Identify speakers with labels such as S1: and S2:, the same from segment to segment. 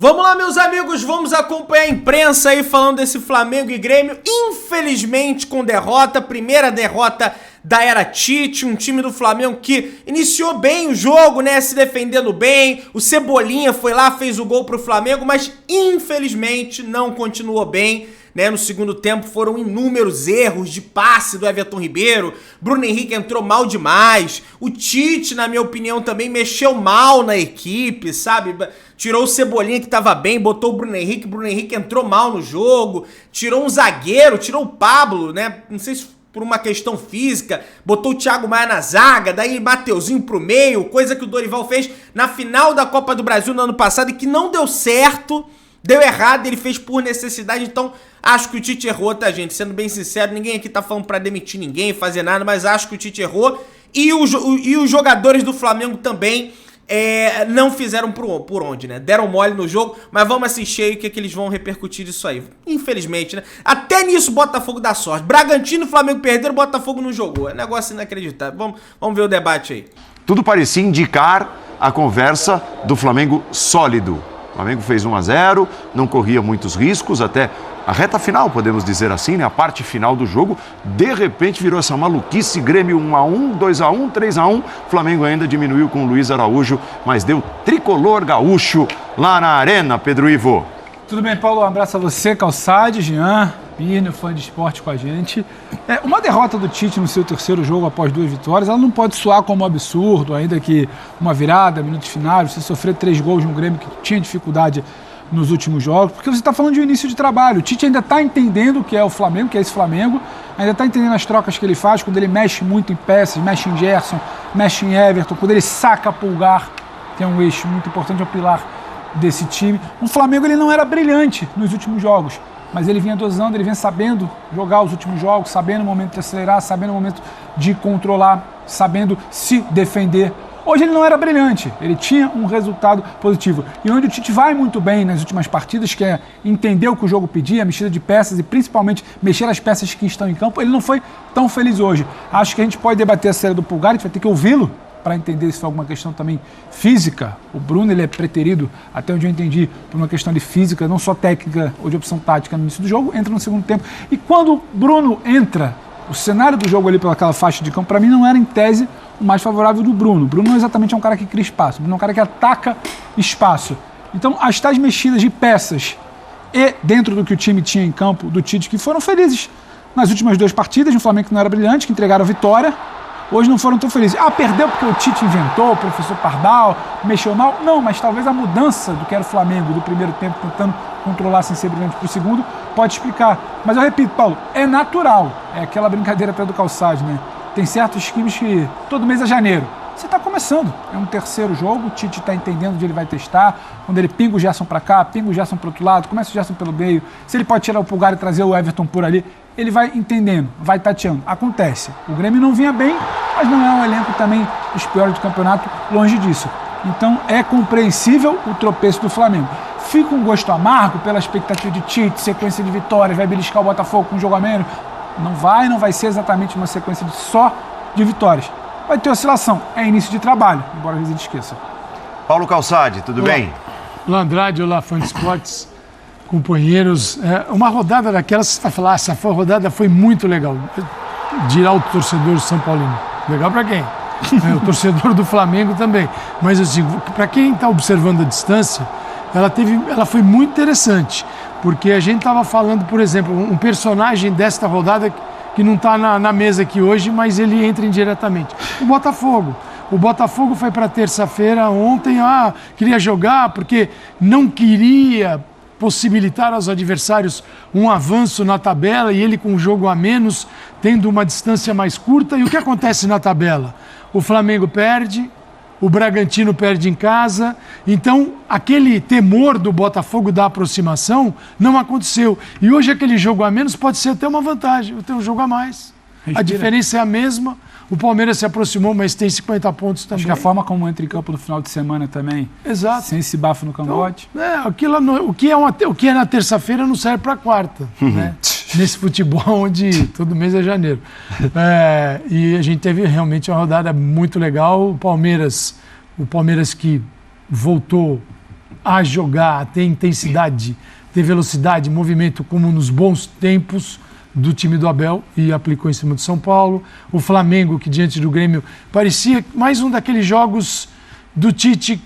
S1: Vamos lá, meus amigos, vamos acompanhar a imprensa aí falando desse Flamengo e Grêmio, infelizmente com derrota, primeira derrota da era Tite, um time do Flamengo que iniciou bem o jogo, né, se defendendo bem, o Cebolinha foi lá, fez o gol pro Flamengo, mas infelizmente não continuou bem, né, no segundo tempo foram inúmeros erros de passe do Everton Ribeiro, Bruno Henrique entrou mal demais, o Tite, na minha opinião, também mexeu mal na equipe, sabe, tirou o Cebolinha que tava bem, botou o Bruno Henrique entrou mal no jogo, tirou um zagueiro, tirou o Pablo, né, não sei se por uma questão física, botou o Thiago Maia na zaga, daí Mateuzinho pro meio, coisa que o Dorival fez na final da Copa do Brasil no ano passado e que não deu certo, deu errado, ele fez por necessidade, então acho que o Tite errou, tá, gente? Sendo bem sincero, ninguém aqui tá falando pra demitir ninguém, fazer nada, mas acho que o Tite errou e os jogadores do Flamengo também não fizeram por onde, né? Deram mole no jogo, mas vamos assistir aí o que eles vão repercutir disso aí. Infelizmente, né? Até nisso o Botafogo dá sorte. Bragantino e Flamengo perderam, o Botafogo não jogou. É negócio inacreditável. Vamos ver o debate aí.
S2: Tudo parecia indicar a conversa do Flamengo sólido. O Flamengo fez 1-0, não corria muitos riscos, até a reta final, podemos dizer assim, né? A parte final do jogo, de repente virou essa maluquice, Grêmio 1-1, 2-1, 3-1, Flamengo ainda diminuiu com o Luiz Araújo, mas deu tricolor gaúcho lá na arena, Pedro Ivo.
S3: Tudo bem, Paulo? Um abraço a você, Calçade, Jean, Pino, fã de esporte com a gente. Uma derrota do Tite no seu terceiro jogo após 2 vitórias, ela não pode soar como um absurdo, ainda que uma virada, minutos finais, você sofrer 3 gols de um Grêmio que tinha dificuldade nos últimos jogos, porque você está falando de um início de trabalho. O Tite ainda está entendendo o que é o Flamengo, que é esse Flamengo, ainda está entendendo as trocas que ele faz, quando ele mexe muito em peças, mexe em Gerson, mexe em Everton, quando ele saca Pulgar, que é um eixo muito importante, é o pilar desse time. O Flamengo ele não era brilhante nos últimos jogos, mas ele vinha dosando, ele vinha sabendo jogar os últimos jogos, sabendo o momento de acelerar, sabendo o momento de controlar, sabendo se defender. Hoje ele não era brilhante, ele tinha um resultado positivo. E onde o Tite vai muito bem nas últimas partidas, que é entender o que o jogo pedia, a mexida de peças e principalmente mexer as peças que estão em campo, ele não foi tão feliz hoje. Acho que a gente pode debater a série do Pulgar, a gente vai ter que ouvi-lo para entender se foi alguma questão também física. O Bruno ele é preterido, até onde eu entendi, por uma questão de física, não só técnica ou de opção tática no início do jogo, entra no segundo tempo. E quando o Bruno entra, o cenário do jogo ali pelaquela faixa de campo, para mim não era em tese o mais favorável do Bruno. O Bruno não exatamente é um cara que cria espaço, o Bruno é um cara que ataca espaço. Então, as tais mexidas de peças e dentro do que o time tinha em campo do Tite, que foram felizes nas últimas 2 partidas, no Flamengo que não era brilhante, que entregaram a vitória, hoje não foram tão felizes. Perdeu porque o Tite inventou, o professor Pardal, mexeu mal? Não, mas talvez a mudança do que era o Flamengo do primeiro tempo, tentando controlar sem ser brilhante para o segundo, pode explicar. Mas eu repito, Paulo, é natural. É aquela brincadeira até do Calçade, né? Tem certos times que todo mês é janeiro. Você está começando. É um terceiro jogo, o Tite está entendendo onde ele vai testar. Quando ele pinga o Gerson para cá, pinga o Gerson para o outro lado, começa o Gerson pelo meio. Se ele pode tirar o Pulgar e trazer o Everton por ali, ele vai entendendo, vai tateando. Acontece. O Grêmio não vinha bem, mas não é um elenco também dos piores do campeonato, longe disso. Então é compreensível o tropeço do Flamengo. Fica um gosto amargo pela expectativa de Tite, sequência de vitórias, vai beliscar o Botafogo com um jogo a menos. Não vai ser exatamente uma sequência só de vitórias. Vai ter oscilação, é início de trabalho, embora a gente esqueça.
S2: Paulo Calçade, tudo bem?
S4: Olá, Andrade, olá, fã de esportes, companheiros. Uma rodada daquelas, você vai falar, essa rodada foi muito legal. Dirá o torcedor São Paulino. Legal para quem? O torcedor do Flamengo também. Mas assim, para quem está observando a distância, ela foi muito interessante. Porque a gente estava falando, por exemplo, um personagem desta rodada que não está na mesa aqui hoje, mas ele entra indiretamente. O Botafogo. O Botafogo foi para terça-feira ontem, queria jogar porque não queria possibilitar aos adversários um avanço na tabela e ele com um jogo a menos, tendo uma distância mais curta. E o que acontece na tabela? O Flamengo perde, o Bragantino perde em casa, então aquele temor do Botafogo da aproximação não aconteceu. E hoje aquele jogo a menos pode ser até uma vantagem, ter um jogo a mais. A diferença é a mesma, o Palmeiras se aproximou, mas tem 50 pontos também.
S3: Acho que a forma como entra em campo no final de semana também,
S4: exato,
S3: sem esse bafo no cangote.
S4: Então, o que é na terça-feira não serve para quarta, né? Nesse futebol onde todo mês é janeiro. E a gente teve realmente uma rodada muito legal. O Palmeiras que voltou a jogar, a ter intensidade, ter velocidade, movimento, como nos bons tempos do time do Abel, e aplicou em cima do São Paulo. O Flamengo, que diante do Grêmio parecia mais um daqueles jogos do Tite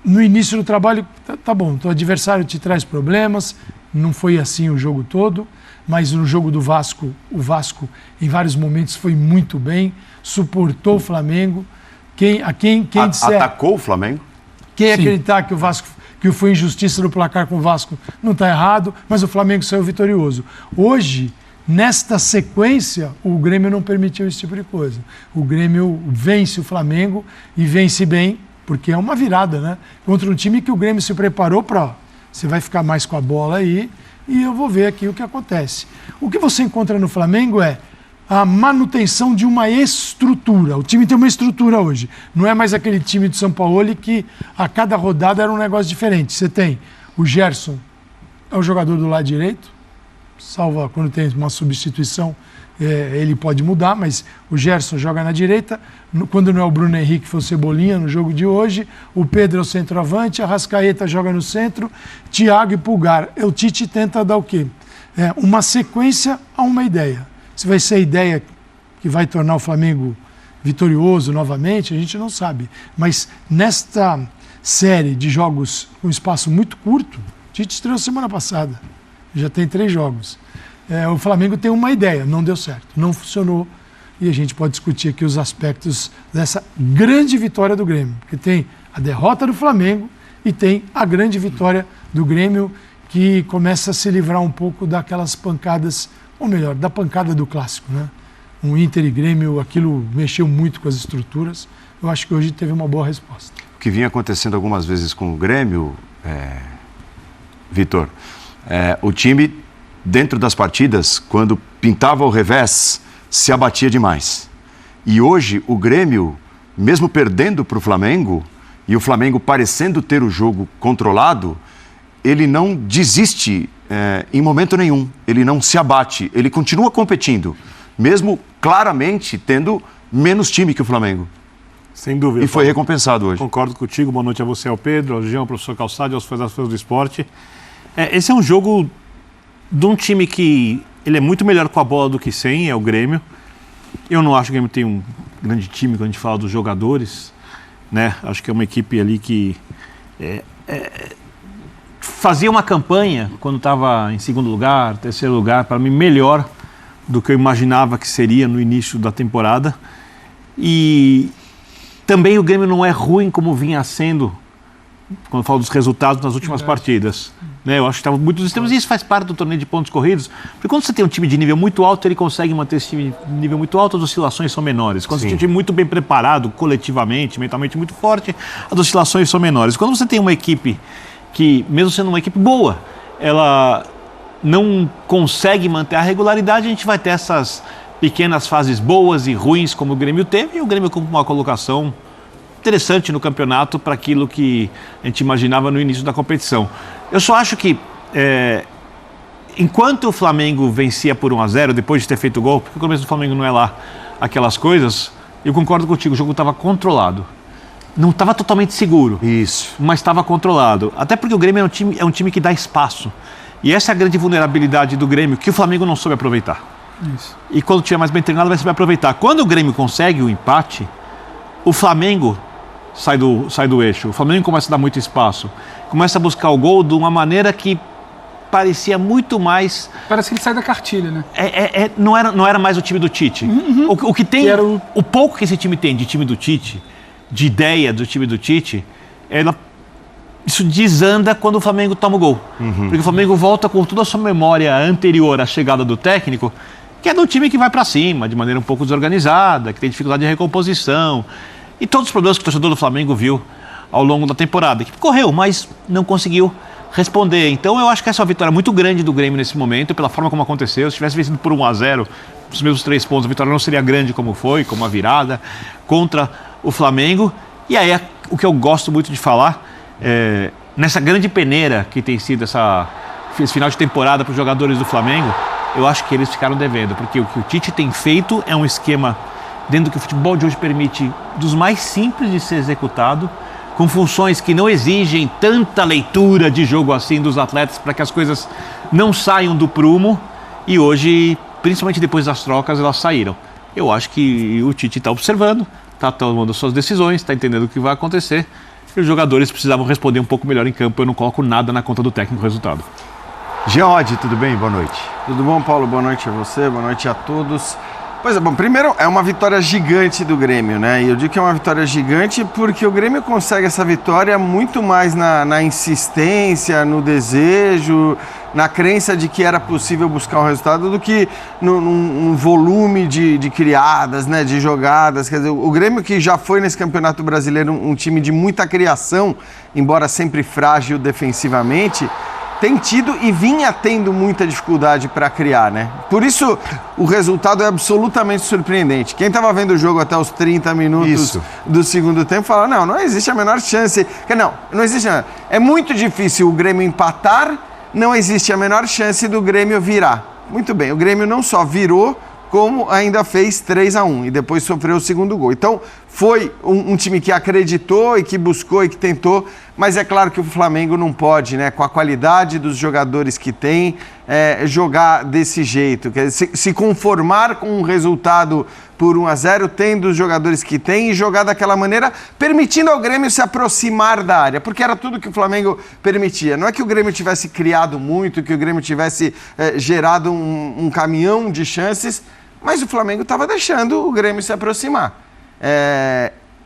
S4: no início do trabalho. Tá bom, o adversário te traz problemas, não foi assim o jogo todo, mas no jogo do Vasco, o Vasco em vários momentos foi muito bem, suportou o Flamengo. Quem disser,
S2: atacou o Flamengo?
S4: Quem acreditar que o Vasco, que foi injustiça do placar com o Vasco, não está errado, mas o Flamengo saiu vitorioso. Hoje, nesta sequência, o Grêmio não permitiu esse tipo de coisa. O Grêmio vence o Flamengo e vence bem, porque é uma virada, né? Contra um time que o Grêmio se preparou para, você vai ficar mais com a bola aí e eu vou ver aqui o que acontece. O que você encontra no Flamengo é a manutenção de uma estrutura. O time tem uma estrutura hoje. Não é mais aquele time de São Paulo que a cada rodada era um negócio diferente. Você tem o Gerson, é o jogador do lado direito, salva quando tem uma substituição, ele pode mudar, mas o Gerson joga na direita. Quando não é o Bruno Henrique, foi o Cebolinha no jogo de hoje. O Pedro é o centroavante, a Arrascaeta joga no centro, Thiago e Pulgar. O Tite tenta dar o quê? Uma sequência a uma ideia. Se vai ser a ideia que vai tornar o Flamengo vitorioso novamente, a gente não sabe. Mas nesta série de jogos com espaço muito curto, o Tite estreou semana passada. Já tem 3 jogos. O Flamengo tem uma ideia, não deu certo, não funcionou. E a gente pode discutir aqui os aspectos dessa grande vitória do Grêmio. Porque tem a derrota do Flamengo e tem a grande vitória do Grêmio, que começa a se livrar um pouco daquelas pancadas, ou melhor, da pancada do clássico, né? Um Inter e Grêmio, aquilo mexeu muito com as estruturas. Eu acho que hoje teve uma boa resposta.
S2: O que vinha acontecendo algumas vezes com o Grêmio, Vitor, o time, dentro das partidas, quando pintava o revés, se abatia demais. E hoje o Grêmio, mesmo perdendo para o Flamengo, e o Flamengo parecendo ter o jogo controlado, ele não desiste em momento nenhum, ele não se abate, ele continua competindo, mesmo claramente tendo menos time que o Flamengo.
S5: Sem dúvida.
S2: E foi recompensado hoje.
S5: Concordo contigo, boa noite a você, ao Pedro, ao Jean, ao professor Calçade, aos fãs do esporte. Esse é um jogo de um time que ele é muito melhor com a bola do que sem, é o Grêmio. Eu não acho que o Grêmio tem um grande time quando a gente fala dos jogadores, né? Acho que é uma equipe ali que fazia uma campanha quando estava em segundo lugar, terceiro lugar, para mim melhor do que eu imaginava que seria no início da temporada. E também o Grêmio não é ruim como vinha sendo quando eu falo dos resultados nas últimas partidas. Né? Eu acho que estava muito dos extremos, e isso faz parte do torneio de pontos corridos, porque quando você tem um time de nível muito alto, ele consegue manter esse time de nível muito alto, as oscilações são menores. Quando você tem um time muito bem preparado, coletivamente, mentalmente muito forte, as oscilações são menores. Quando você tem uma equipe que, mesmo sendo uma equipe boa, ela não consegue manter a regularidade, a gente vai ter essas pequenas fases boas e ruins, como o Grêmio teve, e o Grêmio com uma colocação interessante no campeonato para aquilo que a gente imaginava no início da competição. Eu só acho que, enquanto o Flamengo vencia por 1-0, depois de ter feito o gol, porque o começo do Flamengo não é lá aquelas coisas, eu concordo contigo, o jogo estava controlado. Não estava totalmente seguro, mas estava controlado. Até porque o Grêmio é um time que dá espaço. E essa é a grande vulnerabilidade do Grêmio, que o Flamengo não soube aproveitar.
S3: Isso.
S5: E quando tiver mais bem treinado, vai saber aproveitar. Quando o Grêmio consegue o empate, o Flamengo sai do eixo. O Flamengo começa a dar muito espaço. Começa a buscar o gol de uma maneira que parecia muito mais...
S3: Parece que ele sai da cartilha, né?
S5: Não era mais o time do Tite. O que tem... O pouco que esse time tem de time do Tite, de ideia do time do Tite, isso desanda quando o Flamengo toma o gol. Porque o Flamengo volta com toda a sua memória anterior à chegada do técnico, que é do time que vai para cima, de maneira um pouco desorganizada, que tem dificuldade de recomposição. E todos os problemas que o torcedor do Flamengo viu ao longo da temporada. Que correu, mas não conseguiu responder. Então eu acho que essa é uma vitória muito grande do Grêmio nesse momento, pela forma como aconteceu. Se tivesse vencido por 1-0, os mesmos 3 pontos, a vitória não seria grande como foi, como a virada contra o Flamengo. E aí o que eu gosto muito de falar, nessa grande peneira que tem sido esse final de temporada para os jogadores do Flamengo, eu acho que eles ficaram devendo, porque o que o Tite tem feito é um esquema, dentro do que o futebol de hoje permite, dos mais simples de ser executado, com funções que não exigem tanta leitura de jogo assim dos atletas para que as coisas não saiam do prumo, e hoje, principalmente depois das trocas, elas saíram. Eu acho que o Tite está observando, está tomando suas decisões, está entendendo o que vai acontecer, e os jogadores precisavam responder um pouco melhor em campo. Eu não coloco nada na conta do técnico resultado.
S2: Geode, tudo bem? Boa noite.
S6: Tudo bom, Paulo? Boa noite a você, boa noite a todos. Pois é, bom, primeiro é uma vitória gigante do Grêmio, né? E eu digo que é uma vitória gigante porque o Grêmio consegue essa vitória muito mais na insistência, no desejo, na crença de que era possível buscar um resultado do que num volume de criadas, né? De jogadas. Quer dizer, o Grêmio, que já foi nesse Campeonato Brasileiro um time de muita criação, embora sempre frágil defensivamente, tem tido e vinha tendo muita dificuldade para criar, né? Por isso, o resultado é absolutamente surpreendente. Quem estava vendo o jogo até os 30 minutos do segundo tempo fala, não existe a menor chance. Não existe nada. É muito difícil o Grêmio empatar, não existe a menor chance do Grêmio virar. Muito bem, o Grêmio não só virou, como ainda fez 3-1 e depois sofreu o segundo gol. Então, foi um time que acreditou e que buscou e que tentou, mas é claro que o Flamengo não pode, né, com a qualidade dos jogadores que tem, jogar desse jeito. Quer dizer, se conformar com um resultado por 1-0, tendo os jogadores que tem e jogar daquela maneira, permitindo ao Grêmio se aproximar da área, porque era tudo que o Flamengo permitia. Não é que o Grêmio tivesse criado muito, que o Grêmio tivesse gerado um caminhão de chances, mas o Flamengo estava deixando o Grêmio se aproximar.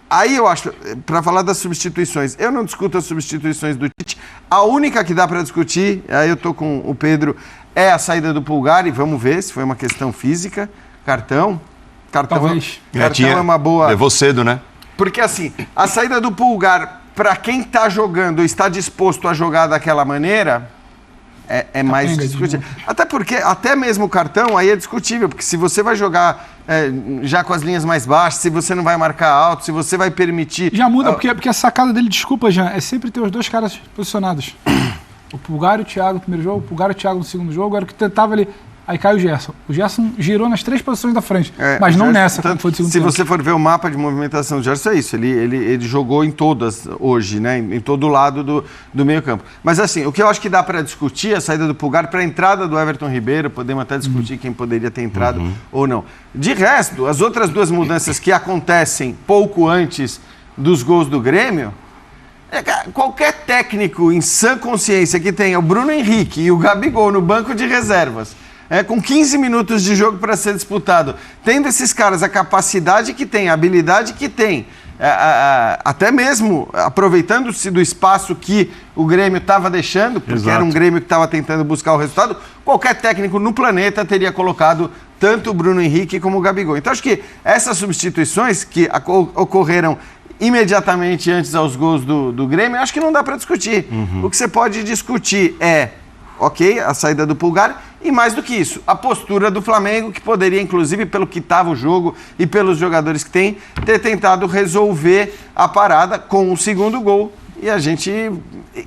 S6: Aí eu acho, para falar das substituições, eu não discuto as substituições do Tite. A única que dá para discutir, aí eu estou com o Pedro, é a saída do Pulgar, e vamos ver se foi uma questão física. Cartão é uma boa...
S2: Levou cedo, né?
S6: Porque assim, a saída do Pulgar, para quem está jogando ou está disposto a jogar daquela maneira... É mais discutível. Até porque, até mesmo o cartão aí é discutível, porque se você vai jogar já com as linhas mais baixas, se você não vai marcar alto, se você vai permitir...
S3: Já muda, porque a sacada dele, desculpa, Jean, é sempre ter os dois caras posicionados. O Pulgar e o Thiago no primeiro jogo, o Pulgar e o Thiago no segundo jogo, era o que tentava ali. Aí cai o Gerson. O Gerson girou nas 3 posições da frente, mas não nessa, como foi do segundo tempo.
S6: Se você for ver o mapa de movimentação do Gerson, é isso. Ele jogou em todas hoje, né? Em todo lado do meio campo. Mas assim, o que eu acho que dá para discutir é a saída do Pulgar para a entrada do Everton Ribeiro. Podemos até discutir quem poderia ter entrado ou não. De resto, as outras 2 mudanças que acontecem pouco antes dos gols do Grêmio... Qualquer técnico em sã consciência que tenha o Bruno Henrique e o Gabigol no banco de reservas... com 15 minutos de jogo para ser disputado, tendo esses caras a capacidade que tem, a habilidade que tem, até mesmo aproveitando-se do espaço que o Grêmio estava deixando, porque era um Grêmio que estava tentando buscar o resultado, qualquer técnico no planeta teria colocado tanto o Bruno Henrique como o Gabigol. Então acho que essas substituições que ocorreram imediatamente antes aos gols do Grêmio, acho que não dá para discutir. O que você pode discutir é a saída do Pulgar, e mais do que isso, a postura do Flamengo, que poderia, inclusive, pelo que estava o jogo e pelos jogadores que tem, ter tentado resolver a parada com o segundo gol. E a gente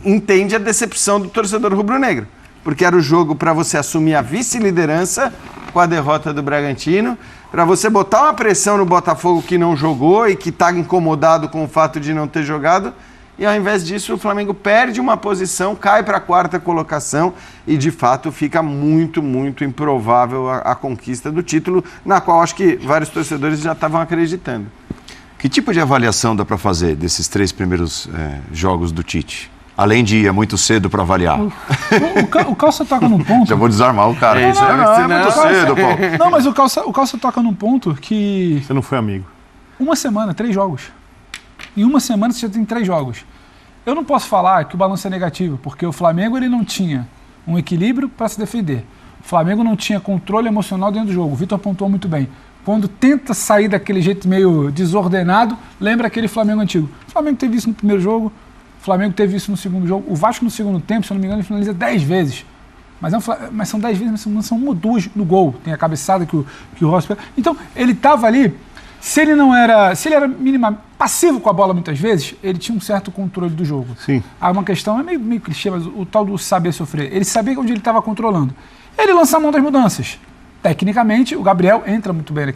S6: entende a decepção do torcedor rubro-negro, porque era o jogo para você assumir a vice-liderança com a derrota do Bragantino, para você botar uma pressão no Botafogo que não jogou e que está incomodado com o fato de não ter jogado. E ao invés disso, o Flamengo perde uma posição, cai para a 4ª colocação e, de fato, fica muito, muito improvável a conquista do título, na qual acho que vários torcedores já estavam acreditando.
S2: Que tipo de avaliação dá para fazer desses 3 primeiros jogos do Tite? Além de ir muito cedo para avaliar.
S3: O Calça toca num ponto...
S2: Já vou desarmar o cara.
S3: É muito cedo, Paulo. Não, mas o Calça toca num ponto que...
S5: Você não foi amigo.
S3: Uma semana, 3 jogos. Em uma semana você já tem 3 jogos. Eu não posso falar que o balanço é negativo, porque o Flamengo ele não tinha um equilíbrio para se defender. O Flamengo não tinha controle emocional dentro do jogo. O Vitor apontou muito bem. Quando tenta sair daquele jeito meio desordenado, lembra aquele Flamengo antigo. O Flamengo teve isso no primeiro jogo, o Flamengo teve isso no segundo jogo. O Vasco no segundo tempo, se eu não me engano, ele finaliza 10 vezes. Mas são 10 vezes, mas são 1 ou 2 no gol. Tem a cabeçada que o Rossi pega. Então, ele estava ali... Se ele era minimamente passivo com a bola muitas vezes, ele tinha um certo controle do jogo.
S5: Sim.
S3: Há uma questão, é meio clichê, mas o tal do saber sofrer. Ele sabia onde ele estava controlando. Ele lança a mão das mudanças. tecnicamente, o Gabriel entra muito bem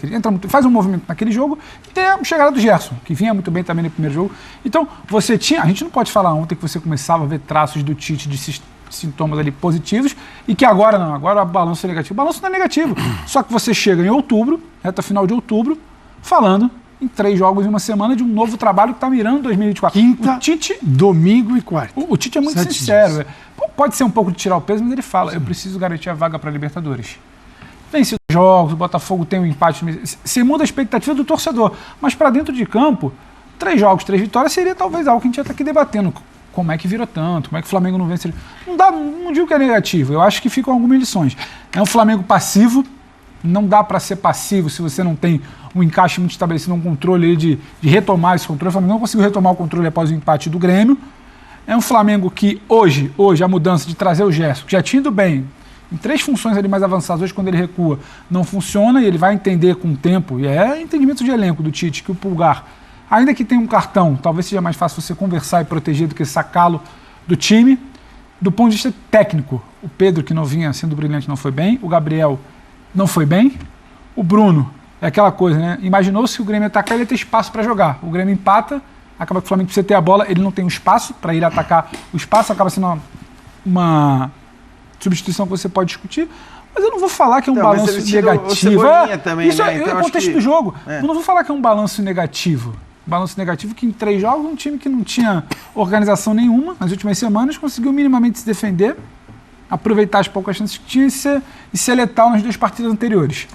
S3: faz um movimento naquele jogo, e tem a chegada do Gerson, que vinha muito bem também no primeiro jogo. Então, a gente não pode falar ontem que você começava a ver traços do Tite de sintomas ali positivos, e que agora não, agora o balanço é negativo. O balanço não é negativo, só que você chega em outubro, reta final de outubro, falando em 3 jogos em uma semana de um novo trabalho que está mirando 2024.
S4: Quinta, domingo e quarta.
S3: O Tite é muito
S4: 7
S3: sincero.
S4: dias.
S3: Pode ser um pouco de tirar o peso, mas ele fala, eu preciso garantir a vaga para a Libertadores. Vence os jogos, o Botafogo tem um empate. Você muda a expectativa do torcedor. Mas para dentro de campo, 3 jogos, 3 vitórias seria talvez algo que a gente já está aqui debatendo. Como é que virou tanto? Como é que o Flamengo não vence? Não digo que é negativo, eu acho que ficam algumas lições. É um Flamengo passivo, não dá para ser passivo se você não tem um encaixe muito estabelecido, um controle de retomar esse controle. O Flamengo não conseguiu retomar o controle após o empate do Grêmio. É um Flamengo que hoje a mudança de trazer o Gerson, que já tinha ido bem, em 3 funções ali mais avançadas, hoje quando ele recua não funciona, e ele vai entender com o tempo, e é entendimento de elenco do Tite, que o Pulgar, ainda que tenha um cartão, talvez seja mais fácil você conversar e proteger do que sacá-lo do time. Do ponto de vista técnico, o Pedro, que não vinha sendo brilhante, não foi bem, o Gabriel não foi bem, o Bruno, é aquela coisa, né? Imaginou-se que o Grêmio atacar, ele ia ter espaço para jogar. O Grêmio empata, acaba que o Flamengo precisa ter a bola, ele não tem um espaço para ir atacar, o espaço acaba sendo uma substituição que você pode discutir, mas eu não vou falar que é um balanço negativo.
S6: Também,
S3: isso
S6: né?
S3: é o contexto do jogo. Eu não vou falar que é um balanço negativo. Balanço negativo que em 3 jogos um time que não tinha organização nenhuma nas últimas semanas conseguiu minimamente se defender, aproveitar as poucas chances que tinha e ser letal nas 2 partidas anteriores.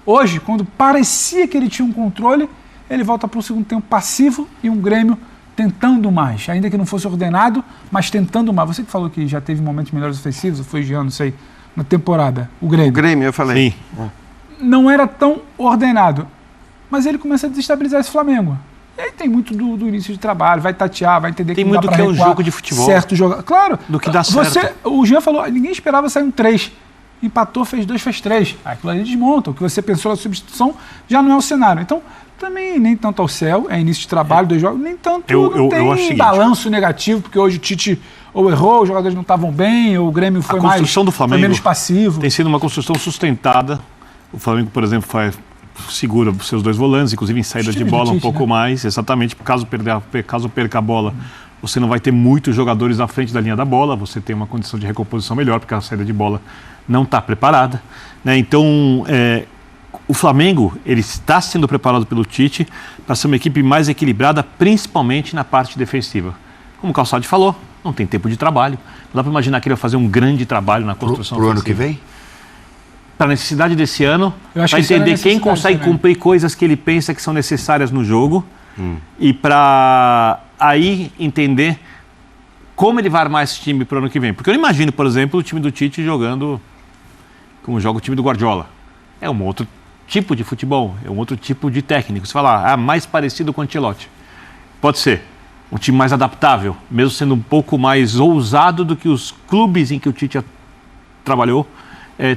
S3: Hoje, quando parecia que ele tinha um controle, ele volta para o segundo tempo passivo e um Grêmio tentando mais, ainda que não fosse ordenado, mas tentando mais. Você que falou que já teve momentos melhores ofensivos, ou foi Jean, não sei, na temporada, o Grêmio.
S6: O Grêmio, eu falei.
S5: Sim.
S3: Não era tão ordenado, mas ele começa a desestabilizar esse Flamengo. E aí tem muito do início de trabalho, vai tatear, vai entender
S5: tem
S3: que não dá
S5: muito
S3: pra
S5: que é um jogo de futebol.
S3: Certo jogo. Claro.
S5: Do que dá certo.
S3: O Jean falou, ninguém esperava sair um 3. Empatou, fez 2, fez 3. Aquilo ali desmonta. O que você pensou na substituição já não é o cenário. Então, também nem tanto ao céu, é início de trabalho, 2 jogos, nem tanto
S5: eu
S3: tem
S5: acho seguinte,
S3: balanço negativo, porque hoje o Tite ou errou, os jogadores não estavam bem, ou o Grêmio foi mais...
S5: A construção do Flamengo
S3: foi menos passivo.
S5: Tem sido uma construção sustentada. O Flamengo, por exemplo, segura os seus 2 volantes, inclusive em saída de bola um pouco mais, exatamente, caso perca a bola, você não vai ter muitos jogadores à frente da linha da bola, você tem uma condição de recomposição melhor, porque a saída de bola não está preparada, né? Então, o Flamengo, ele está sendo preparado pelo Tite para ser uma equipe mais equilibrada, principalmente na parte defensiva. Como o Calçade falou, não tem tempo de trabalho, não dá para imaginar que ele vai fazer um grande trabalho na construção
S2: pro ano que vem?
S5: Para a necessidade desse ano, para entender quem consegue cumprir coisas que ele pensa que são necessárias no jogo e para aí entender como ele vai armar esse time para o ano que vem. Porque eu não imagino, por exemplo, o time do Tite jogando como joga o time do Guardiola. É um outro tipo de futebol, é um outro tipo de técnico. Você fala, mais parecido com o Ancelotti. Pode ser um time mais adaptável, mesmo sendo um pouco mais ousado do que os clubes em que o Tite trabalhou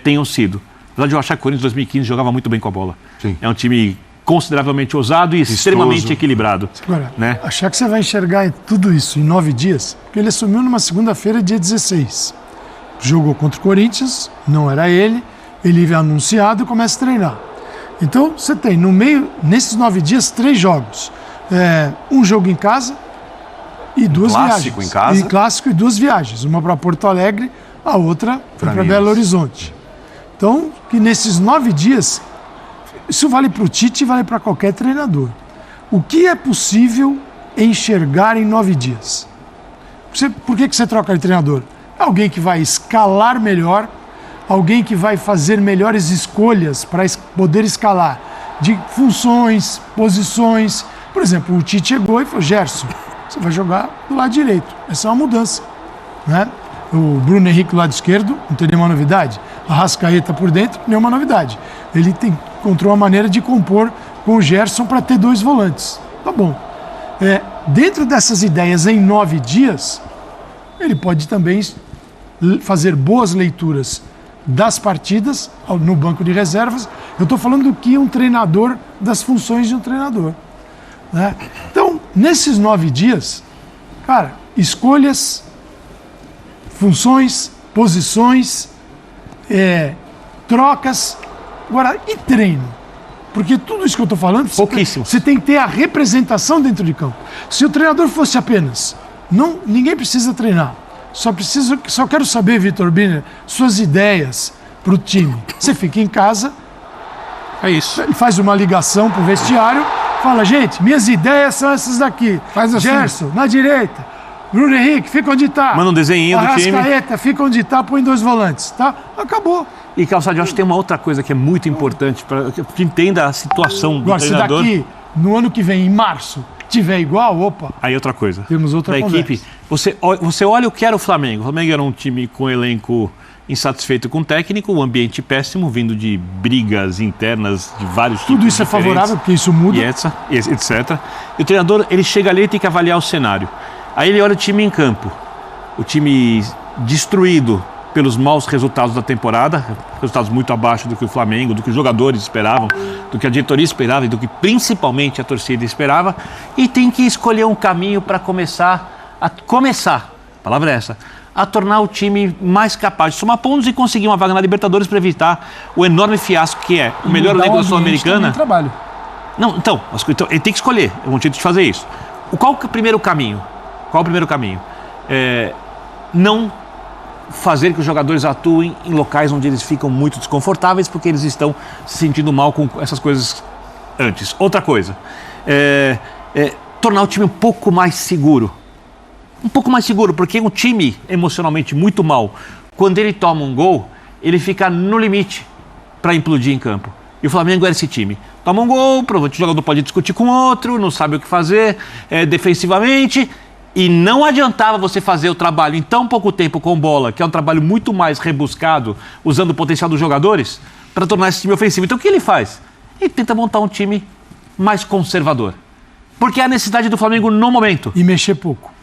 S5: tenham sido. Apesar de eu achar que o Corinthians 2015 jogava muito bem com a bola.
S2: Sim.
S5: É um time consideravelmente ousado e extremamente equilibrado.
S4: Agora,
S5: né?
S4: achar que você vai enxergar tudo isso em 9 dias, porque ele assumiu numa segunda-feira, dia 16. Jogou contra o Corinthians, não era ele é anunciado e começa a treinar. Então, você tem no meio, nesses 9 dias, 3 jogos. Um jogo em casa e 2
S2: clássico
S4: viagens.
S2: Em casa.
S4: E clássico e 2 viagens. Uma para Porto Alegre, a outra para Belo Horizonte. Então, que nesses 9 dias, isso vale para o Tite e vale para qualquer treinador. O que é possível enxergar em 9 dias? Por que você troca de treinador? Alguém que vai escalar melhor, alguém que vai fazer melhores escolhas para poder escalar de funções, posições. Por exemplo, o Tite chegou e falou, Gerson, você vai jogar do lado direito. Essa é uma mudança, né? O Bruno Henrique do lado esquerdo, não tem nenhuma novidade. A Arrascaeta por dentro, nenhuma novidade. Ele encontrou uma maneira de compor com o Gerson para ter 2 volantes. Tá bom. Dentro dessas ideias, em 9 dias, ele pode também fazer boas leituras das partidas no banco de reservas. Eu estou falando do que um treinador, das funções de um treinador, né? Então, nesses 9 dias, cara, escolhas, funções, posições, trocas, Agora, e treino? Porque tudo isso que eu estou falando,
S5: Pouquíssimo.
S4: você tem que ter a representação dentro de campo. Se o treinador fosse apenas, ninguém precisa treinar. Só quero saber, Vitor Birner, suas ideias para o time. Você fica em casa,
S5: É isso.
S4: faz uma ligação para o vestiário, fala, gente, minhas ideias são essas daqui.
S3: Faz assim.
S4: Gerson, na direita. Bruno Henrique, fica onde está.
S5: Manda um desenho do time.
S4: Arrascaeta, fica onde está, põe 2 volantes, tá? Acabou.
S5: E, Calçado, eu acho que tem uma outra coisa que é muito importante para que entenda a situação do
S4: Agora, se
S5: treinador.
S4: daqui, no ano que vem, em março, tiver igual, opa,
S5: Aí outra coisa.
S4: Temos outra
S5: da
S4: conversa.
S5: equipe. Você olha o que era o Flamengo. O Flamengo era um time com elenco insatisfeito com o técnico, um ambiente péssimo, vindo de brigas internas de vários tipos
S4: tudo isso é
S5: diferentes,
S4: favorável, porque isso muda.
S5: e etc. E o treinador, ele chega ali e tem que avaliar o cenário. Aí ele olha o time em campo. O time destruído pelos maus resultados da temporada, resultados muito abaixo do que o Flamengo, do que os jogadores esperavam, do que a diretoria esperava e do que principalmente a torcida esperava, e tem que escolher um caminho para começar, a palavra é essa, a tornar o time mais capaz de somar pontos e conseguir uma vaga na Libertadores para evitar o enorme fiasco que é o melhor elenco da Sul-Americana.
S3: Trabalho.
S5: Não, então, ele tem que escolher um jeito de fazer isso. Qual que é o primeiro caminho? Não fazer que os jogadores atuem em locais onde eles ficam muito desconfortáveis porque eles estão se sentindo mal com essas coisas antes. Outra coisa, tornar o time um pouco mais seguro. Um pouco mais seguro, porque um time emocionalmente muito mal, quando ele toma um gol, ele fica no limite para implodir em campo. E o Flamengo era esse time. Toma um gol, provavelmente o jogador pode discutir com outro, não sabe o que fazer defensivamente. E não adiantava você fazer o trabalho em tão pouco tempo com bola, que é um trabalho muito mais rebuscado, usando o potencial dos jogadores, para tornar esse time ofensivo. Então o que ele faz? Ele tenta montar um time mais conservador. Porque é a necessidade do Flamengo no momento.
S4: E mexer pouco.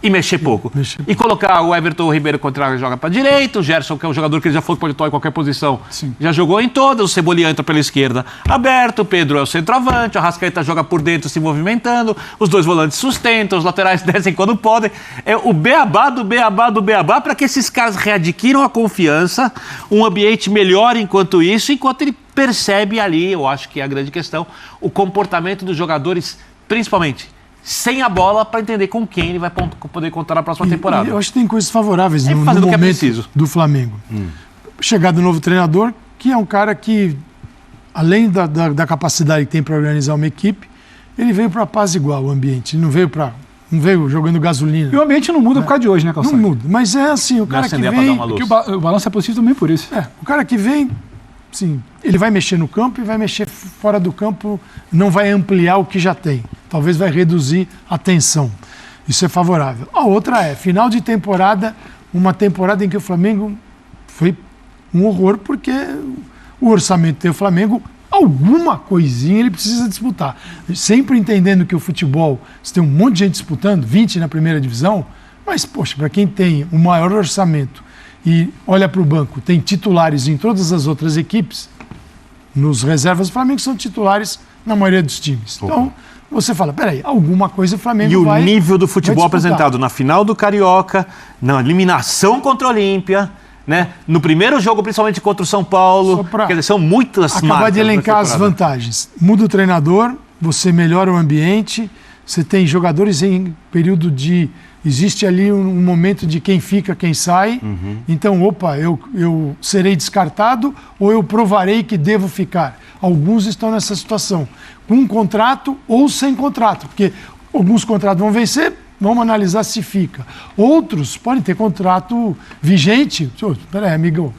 S5: E colocar o Everton Ribeiro contra joga para direita, o Gerson, que é um jogador que ele já foi, pode atuar em qualquer posição, já jogou em todas, o Cebolinha entra pela esquerda aberto, o Pedro é o centroavante, o Arrascaeta joga por dentro se movimentando, os 2 volantes sustentam, os laterais descem quando podem. É o beabá do beabá para que esses caras readquiram a confiança, um ambiente melhor enquanto ele percebe ali, eu acho que é a grande questão, o comportamento dos jogadores, principalmente sem a bola, para entender com quem ele vai poder contar na próxima temporada.
S4: E eu acho que tem coisas favoráveis no
S5: fazendo o que é
S4: momento
S5: preciso.
S4: do Flamengo. Chegada do novo treinador, que é um cara que, além da capacidade que tem para organizar uma equipe, ele veio para apaziguar o ambiente. Ele não veio jogando gasolina.
S3: E o ambiente não muda por causa de hoje, né, Calçado?
S4: Não muda. Mas é assim, o cara que vem...
S3: O balanço é possível também por isso.
S4: O cara que vem, sim, ele vai mexer no campo e vai mexer fora do campo, não vai ampliar o que já tem. Talvez vai reduzir a tensão. Isso é favorável. A outra é, final de temporada, uma temporada em que o Flamengo foi um horror, porque o orçamento do Flamengo, alguma coisinha ele precisa disputar. Sempre entendendo que o futebol, você tem um monte de gente disputando, 20 na primeira divisão, mas, poxa, para quem tem o maior orçamento e olha para o banco, tem titulares em todas as outras equipes, nos reservas do Flamengo são titulares na maioria dos times. Então, você fala, peraí, alguma coisa o Flamengo vai...
S5: E o nível do futebol
S4: vai disputar.
S5: apresentado na final do Carioca, na eliminação contra o Olímpia, né? No primeiro jogo, principalmente contra o São Paulo.
S4: Quer
S5: dizer, são muitas marcas.
S4: Acabar de elencar as vantagens. Muda o treinador, você melhora o ambiente, você tem jogadores em período de... Existe ali um momento de quem fica, quem sai. Então, eu serei descartado ou eu provarei que devo ficar. Alguns estão nessa situação, com um contrato ou sem contrato, porque alguns contratos vão vencer, vamos analisar se fica. Outros podem ter contrato vigente. Peraí, amigão,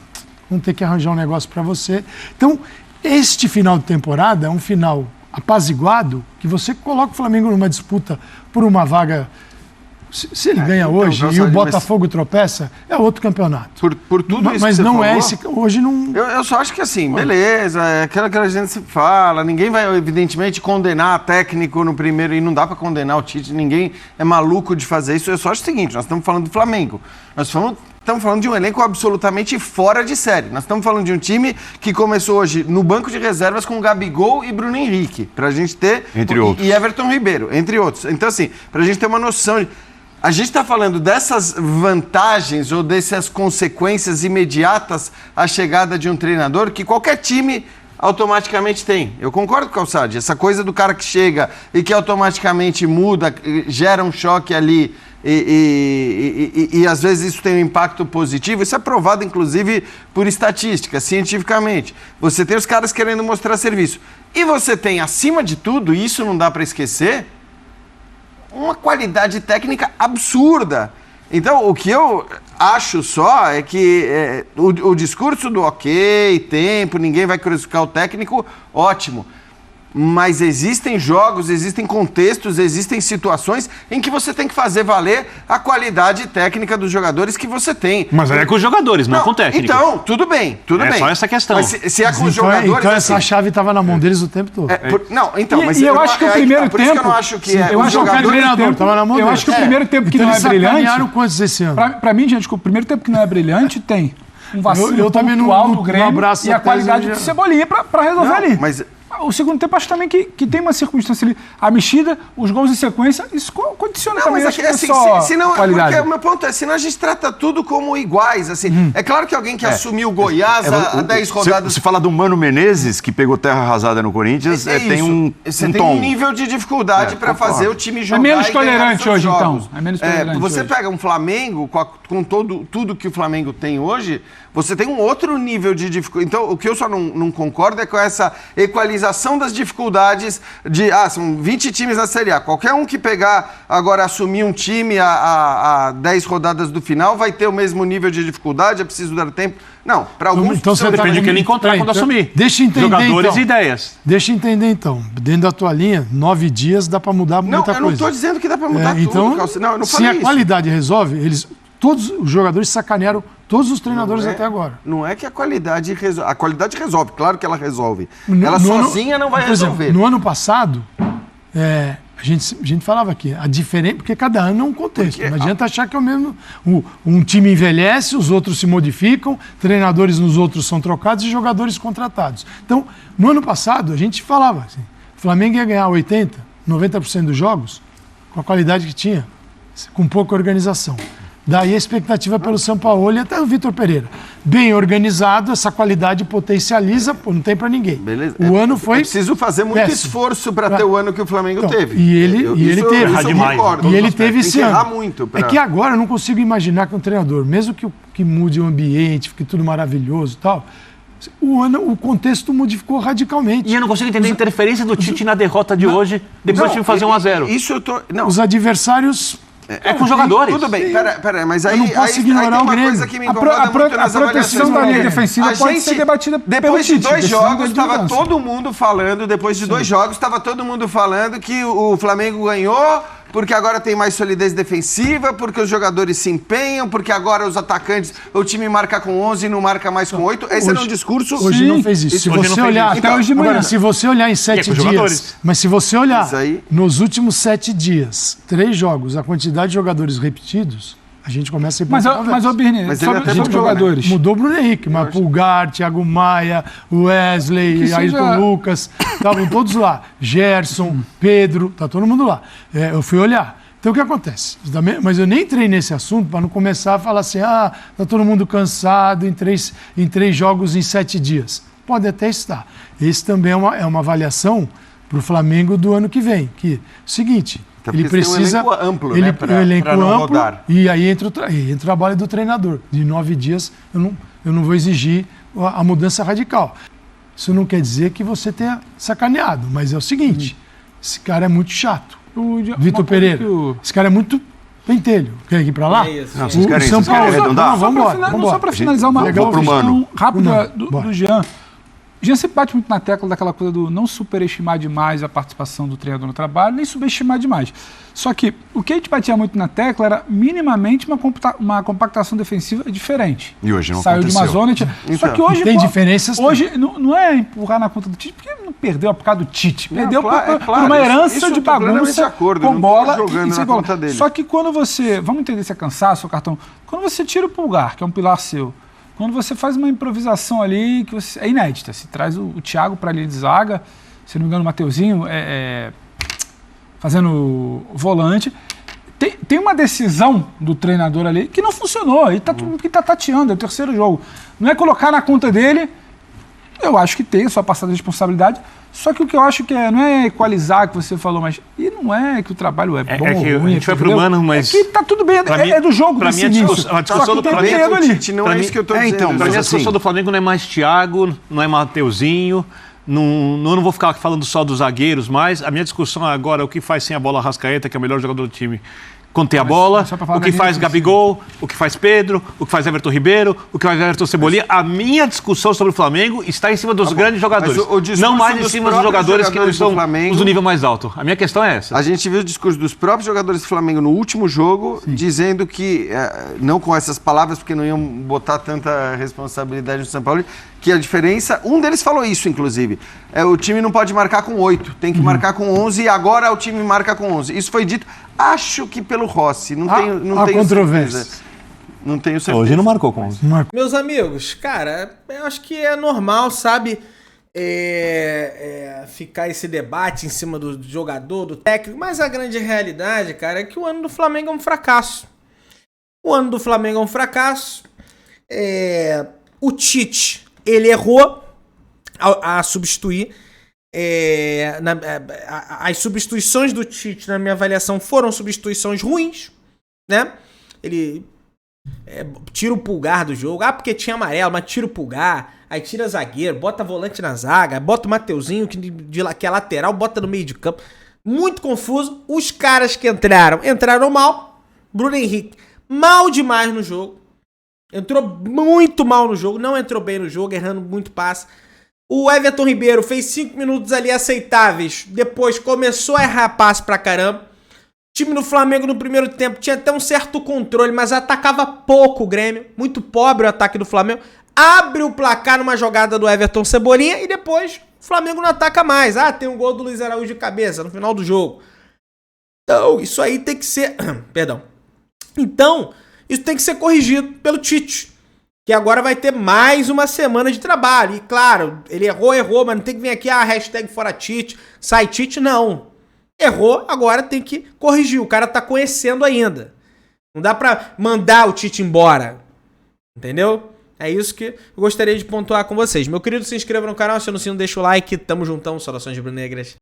S4: vamos ter que arranjar um negócio para você. Então, este final de temporada é um final apaziguado, que você coloca o Flamengo numa disputa por uma vaga... Se ele ganha hoje e o Botafogo tropeça, é outro campeonato.
S6: Por tudo isso
S4: mas
S6: que você
S4: não
S6: falou,
S4: é esse. Hoje não.
S6: Eu só acho que assim, beleza, é aquela que a gente se fala, ninguém vai, evidentemente, condenar técnico no primeiro, e não dá para condenar o Tite, ninguém é maluco de fazer isso. Eu só acho o seguinte: nós estamos falando do Flamengo. Nós estamos falando de um elenco absolutamente fora de série. Nós estamos falando de um time que começou hoje no banco de reservas com Gabigol e Bruno Henrique, pra gente ter.
S2: Entre outros.
S6: E Everton Ribeiro, entre outros. Então, assim, pra gente ter uma noção de. A gente está falando dessas vantagens ou dessas consequências imediatas à chegada de um treinador que qualquer time automaticamente tem. Eu concordo com o Calçade. Essa coisa do cara que chega e que automaticamente muda, gera um choque ali e às vezes isso tem um impacto positivo. Isso é provado, inclusive, por estatística, cientificamente. Você tem os caras querendo mostrar serviço. E você tem, acima de tudo, e isso não dá para esquecer, uma qualidade técnica absurda. Então, o que eu acho só é que o discurso do ok, tempo, ninguém vai crucificar o técnico, ótimo. Mas existem jogos, existem contextos, existem situações em que você tem que fazer valer a qualidade técnica dos jogadores que você tem.
S5: Mas é com os jogadores, não com o técnico.
S6: Então, tudo bem.
S5: É só essa questão.
S6: Mas se é com os jogadores...
S4: Então essa chave estava na mão deles o tempo todo.
S3: Mas eu acho que o primeiro tempo...
S6: Por isso que eu não acho que
S3: eu acho que o primeiro tempo
S4: estava na mão deles.
S3: Eu acho que o primeiro tempo que
S4: então
S3: não é brilhante...
S4: Eles sacanearam quantos esse ano?
S3: Pra mim, gente, o primeiro tempo que não é brilhante tem um vacilo
S4: eu também
S3: pontual
S4: não
S3: do Grêmio e a qualidade do Cebolinha pra resolver ali.
S6: Mas...
S3: O segundo tempo, acho também que tem uma circunstância ali. A mexida, os gols em sequência, isso condiciona também.
S6: Mas
S3: acho qualidade.
S6: Porque o meu ponto é, senão a gente trata tudo como iguais, assim. É claro que alguém que assumiu o Goiás há 10 rodadas...
S2: Você fala do Mano Menezes, que pegou terra arrasada no Corinthians, tem um
S6: Você tem
S2: tom.
S6: um nível de dificuldade para fazer o time jogar.
S3: É menos tolerante hoje, então. É menos tolerante
S6: você
S3: hoje.
S6: pega um Flamengo, com tudo que o Flamengo tem hoje, você tem um outro nível de dificuldade. Então, o que eu só não concordo é com essa equalização das dificuldades de... são 20 times na Série A. Qualquer um que pegar agora, assumir um time a 10 rodadas do final, vai ter o mesmo nível de dificuldade, é preciso dar tempo. Não, para alguns...
S5: Então, depende do que ele encontrar quando assumir.
S4: Deixa eu entender,
S5: jogadores
S4: então.
S5: e ideias.
S4: Deixa eu entender, então. Dentro da tua linha, 9 dias dá para mudar muita coisa.
S6: Não, eu não estou dizendo que dá para mudar tudo.
S4: Então,
S6: Não, eu não
S4: se
S6: falei
S4: a
S6: isso.
S4: qualidade resolve, todos os jogadores sacanearam todos os treinadores até agora.
S6: Não é que a qualidade resolve. A qualidade resolve, claro que ela resolve. Ela sozinha não vai resolver.
S4: Exemplo, no ano passado, a gente falava aqui, a diferença, porque cada ano é um contexto. Não adianta achar que é o mesmo. Um time envelhece, os outros se modificam, treinadores nos outros são trocados e jogadores contratados. Então, no ano passado, a gente falava assim, o Flamengo ia ganhar 80%, 90% dos jogos com a qualidade que tinha, com pouca organização. Daí a expectativa pelo São Paulo e até o Vitor Pereira. Bem organizado, essa qualidade potencializa, não tem para ninguém.
S6: Beleza.
S4: O ano foi...
S6: É preciso fazer muito esforço para ter o ano que o Flamengo teve.
S4: E ele teve.
S6: Isso eu concordo.
S4: E ele teve esse ano.
S6: Muito
S4: É que agora eu não consigo imaginar que um treinador, mesmo que mude o ambiente, fique tudo maravilhoso e tal, o contexto modificou radicalmente.
S5: E eu não consigo entender a interferência do Tite na derrota de hoje, depois do time fazer 1-0.
S6: Isso eu tô... Não.
S4: Os adversários...
S5: É com jogadores.
S6: Tudo bem, pera, mas aí,
S4: eu não posso ignorar
S6: tem
S4: o
S6: uma
S4: Grêmio.
S6: coisa que me incomoda muito nas
S3: a proteção da linha defensiva pode ser debatida
S6: depois de 2 jogos, estava
S3: todo
S6: todo mundo falando, que o Flamengo ganhou porque agora tem mais solidez defensiva, porque os jogadores se empenham, porque agora os atacantes, o time marca com 11 e não marca mais com 8. Esse era um discurso...
S4: Hoje não fez isso. Se você olhar...
S3: Até hoje de manhã.
S4: Agora, se você olhar em 7 dias... Mas se você olhar nos últimos 7 dias, 3 jogos, a quantidade de jogadores repetidos, a gente começa a ir para
S3: Mas ô Birne, sobre os jogadores...
S4: Mudou o Bruno Henrique, mas Pulgar, Thiago Maia, Wesley, Ayrton Lucas, estavam todos lá. Gerson, Pedro, tá todo mundo lá. Eu fui olhar. Então o que acontece? Mas eu nem entrei nesse assunto para não começar a falar assim, tá todo mundo cansado em 3 jogos em 7 dias. Pode até estar. Esse também é uma avaliação para o Flamengo do ano que vem. Que é o seguinte... Ele precisa
S6: um elenco amplo,
S4: um elenco amplo, e aí entra o trabalho do treinador. De 9 dias, eu não vou exigir a mudança radical. Isso não quer dizer que você tenha sacaneado, mas é o seguinte: esse cara é muito chato. Vitor Pereira. Esse cara é muito pentelho. Quer ir para lá?
S2: O
S4: São Paulo.
S2: Vamos
S3: só para finalizar uma questão rápida do Jean. Jean sempre bate muito na tecla daquela coisa do não superestimar demais a participação do treinador no trabalho, nem subestimar demais. Só que o que a gente batia muito na tecla era minimamente uma compactação defensiva diferente.
S2: E hoje não
S3: Saiu
S2: aconteceu.
S3: de uma zona... Só que hoje...
S4: Tem diferenças.
S3: Hoje não é empurrar na conta do Tite, porque não perdeu por causa do Tite. Perdeu por
S6: claro,
S3: uma herança de bagunça com bola
S6: jogando na conta dele.
S3: Só que quando você... Vamos entender se é cansaço ou cartão. Quando você tira o Pulgar, que é um pilar seu, quando você faz uma improvisação ali que é inédita, se traz o Thiago para a linha de zaga, se não me engano o Mateuzinho fazendo volante, tem uma decisão do treinador ali que não funcionou, ele está tateando, é o terceiro jogo. Não é colocar na conta dele, eu acho que tem a sua passada de responsabilidade, só que o que eu acho que não é equalizar que você falou, mas e não é que o trabalho é bom ou ruim.
S5: A gente vai pro humano, mas...
S3: É que tá tudo bem, é do jogo
S5: pra
S3: desse
S5: mim,
S3: início.
S5: a discussão
S3: do
S5: Flamengo
S3: ali.
S6: Não é isso que eu tô dizendo.
S2: Então,
S5: Pra mim, a
S2: assim,
S5: discussão do Flamengo não é mais Thiago, não é Mateuzinho, eu não vou ficar falando só dos zagueiros, mas a minha discussão agora é o que faz sem a bola Arrascaeta, que é o melhor jogador do time, quando tem a bola, o que faz Gabigol, o que faz Pedro, o que faz Everton Ribeiro, o que faz Everton Cebolinha. A minha discussão sobre o Flamengo está em cima dos grandes jogadores, não mais em cima dos jogadores que não são os do nível mais alto. A minha questão é essa.
S6: A gente viu o discurso dos próprios jogadores do Flamengo no último jogo, dizendo que, não com essas palavras, porque não iam botar tanta responsabilidade no São Paulo, que a diferença, um deles falou isso, inclusive, o time não pode marcar com 8, tem que marcar com 11 e agora o time marca com 11. Isso foi dito, acho que pelo Rossi, não tenho
S4: controvérsia.
S6: certeza. Não tenho certeza.
S5: Hoje não marcou com 11.
S1: Meus amigos, cara, eu acho que é normal, sabe, ficar esse debate em cima do jogador, do técnico, mas a grande realidade, cara, é que o ano do Flamengo é um fracasso. O ano do Flamengo é um fracasso. O Tite, ele errou a substituir. As substituições do Tite, na minha avaliação, foram substituições ruins, né? Ele tira o Pulgar do jogo, porque tinha amarelo, mas tira o Pulgar, aí tira zagueiro, bota volante na zaga, bota o Mateuzinho, que é lateral, bota no meio de campo. Muito confuso. Os caras que entraram mal. Bruno Henrique, mal demais no jogo. Entrou muito mal no jogo, não entrou bem no jogo, errando muito passe. O Everton Ribeiro fez 5 minutos ali aceitáveis, depois começou a errar passe pra caramba. O time do Flamengo no primeiro tempo tinha até um certo controle, mas atacava pouco o Grêmio, muito pobre o ataque do Flamengo. Abre o placar numa jogada do Everton Cebolinha e depois o Flamengo não ataca mais. Tem um gol do Luiz Araújo de cabeça no final do jogo. Então, isso aí tem que ser... Perdão. Então, isso tem que ser corrigido pelo Tite, que agora vai ter mais uma semana de trabalho. E claro, ele errou, mas não tem que vir aqui hashtag fora Tite, sai Tite, não. Errou, agora tem que corrigir. O cara tá conhecendo ainda. Não dá pra mandar o Tite embora. Entendeu? É isso que eu gostaria de pontuar com vocês. Meu querido, se inscreva no canal, se não deixa o like. Tamo juntão, saudações rubro-negras.